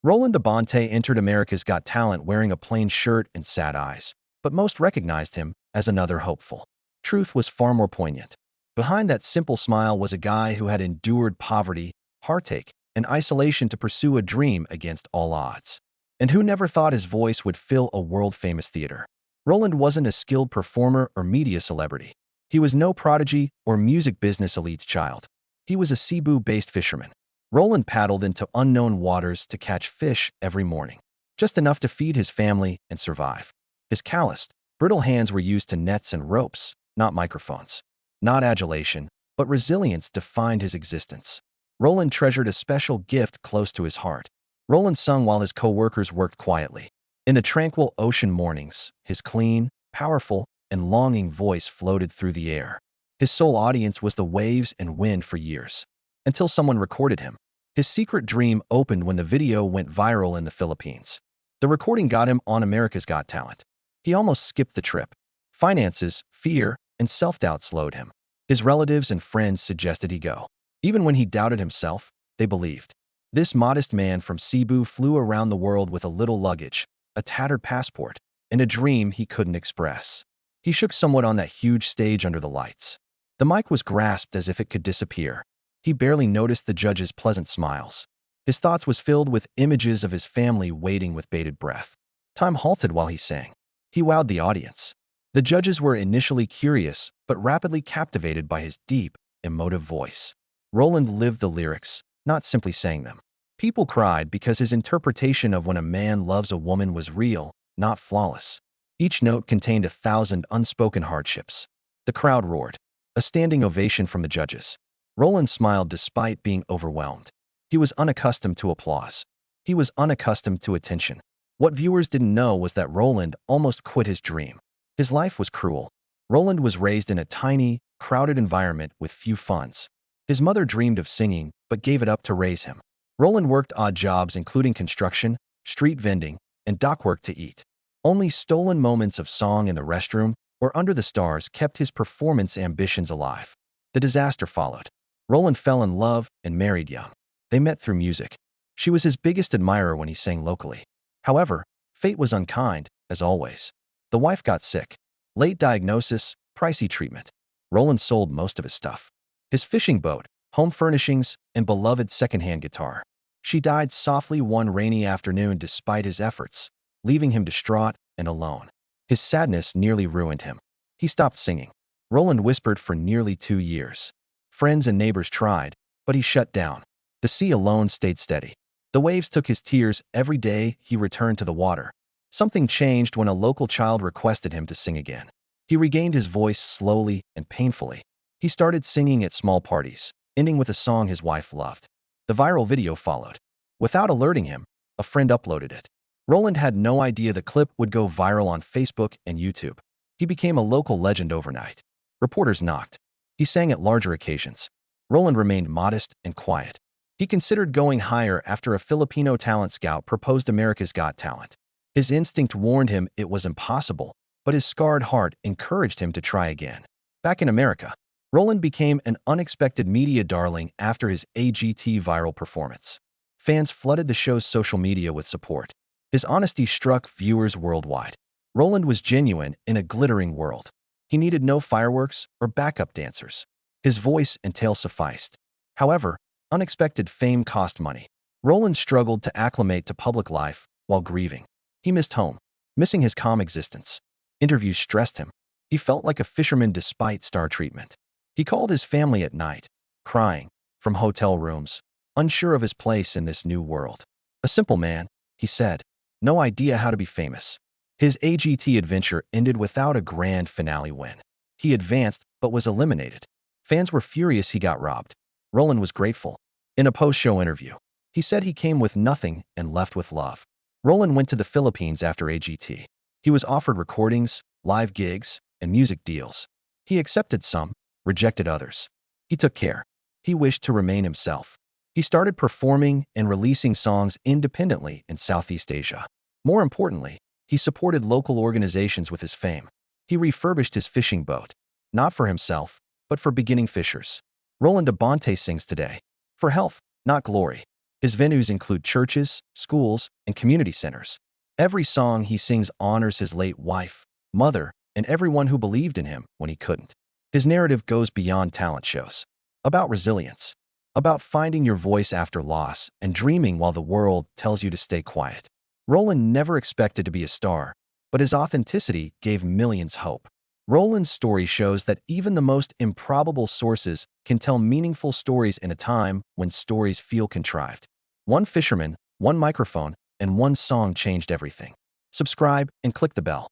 Roland Abante entered America's Got Talent wearing a plain shirt and sad eyes, but most recognized him as another hopeful. Truth was far more poignant. Behind that simple smile was a guy who had endured poverty, heartache, and isolation to pursue a dream against all odds, and who never thought his voice would fill a world-famous theater. Roland wasn't a skilled performer or media celebrity. He was no prodigy or music business elite's child. He was a Cebu-based fisherman. Roland paddled into unknown waters to catch fish every morning, just enough to feed his family and survive. His calloused, brittle hands were used to nets and ropes, not microphones. Not adulation, but resilience defined his existence. Roland treasured a special gift close to his heart. Roland sung while his co-workers worked quietly. In the tranquil ocean mornings, his clean, powerful, and longing voice floated through the air. His sole audience was the waves and wind for years, until someone recorded him. His secret dream opened when the video went viral in the Philippines. The recording got him on America's Got Talent. He almost skipped the trip. Finances, fear, and self-doubt slowed him. His relatives and friends suggested he go. Even when he doubted himself, they believed. This modest man from Cebu flew around the world with a little luggage, a tattered passport, and a dream he couldn't express. He shook somewhat on that huge stage under the lights. The mic was grasped as if it could disappear. He barely noticed the judges' pleasant smiles. His thoughts was filled with images of his family waiting with bated breath. Time halted while he sang. He wowed the audience. The judges were initially curious, but rapidly captivated by his deep, emotive voice. Roland lived the lyrics, not simply sang them. People cried because his interpretation of when a man loves a woman was real, not flawless. Each note contained 1,000 unspoken hardships. The crowd roared. A standing ovation from the judges. Roland smiled despite being overwhelmed. He was unaccustomed to applause. He was unaccustomed to attention. What viewers didn't know was that Roland almost quit his dream. His life was cruel. Roland was raised in a tiny, crowded environment with few funds. His mother dreamed of singing, but gave it up to raise him. Roland worked odd jobs including construction, street vending, and dock work to eat. Only stolen moments of song in the restroom or under the stars kept his performance ambitions alive. The disaster followed. Roland fell in love and married young. They met through music. She was his biggest admirer when he sang locally. However, fate was unkind, as always. The wife got sick. Late diagnosis, pricey treatment. Roland sold most of his stuff. His fishing boat, home furnishings, and beloved secondhand guitar. She died softly one rainy afternoon despite his efforts, leaving him distraught and alone. His sadness nearly ruined him. He stopped singing. Roland whispered for nearly 2 years. Friends and neighbors tried, but he shut down. The sea alone stayed steady. The waves took his tears every day he returned to the water. Something changed when a local child requested him to sing again. He regained his voice slowly and painfully. He started singing at small parties, ending with a song his wife loved. The viral video followed. Without alerting him, a friend uploaded it. Roland had no idea the clip would go viral on Facebook and YouTube. He became a local legend overnight. Reporters knocked. He sang at larger occasions. Roland remained modest and quiet. He considered going higher after a Filipino talent scout proposed America's Got Talent. His instinct warned him it was impossible, but his scarred heart encouraged him to try again. Back in America, Roland became an unexpected media darling after his AGT viral performance. Fans flooded the show's social media with support. His honesty struck viewers worldwide. Roland was genuine in a glittering world. He needed no fireworks or backup dancers. His voice and tale sufficed. However, unexpected fame cost money. Roland struggled to acclimate to public life while grieving. He missed home, missing his calm existence. Interviews stressed him. He felt like a fisherman despite star treatment. He called his family at night, crying, from hotel rooms, unsure of his place in this new world. A simple man, he said, no idea how to be famous. His AGT adventure ended without a grand finale win. He advanced, but was eliminated. Fans were furious he got robbed. Roland was grateful. In a post-show interview, he said he came with nothing and left with love. Roland went to the Philippines after AGT. He was offered recordings, live gigs, and music deals. He accepted some, rejected others. He took care. He wished to remain himself. He started performing and releasing songs independently in Southeast Asia. More importantly, he supported local organizations with his fame. He refurbished his fishing boat, not for himself, but for beginning fishers. Roland Abante sings today. For health, not glory. His venues include churches, schools, and community centers. Every song he sings honors his late wife, mother, and everyone who believed in him when he couldn't. His narrative goes beyond talent shows. About resilience. About finding your voice after loss and dreaming while the world tells you to stay quiet. Roland never expected to be a star, but his authenticity gave millions hope. Roland's story shows that even the most improbable sources can tell meaningful stories in a time when stories feel contrived. One fisherman, one microphone, and one song changed everything. Subscribe and click the bell.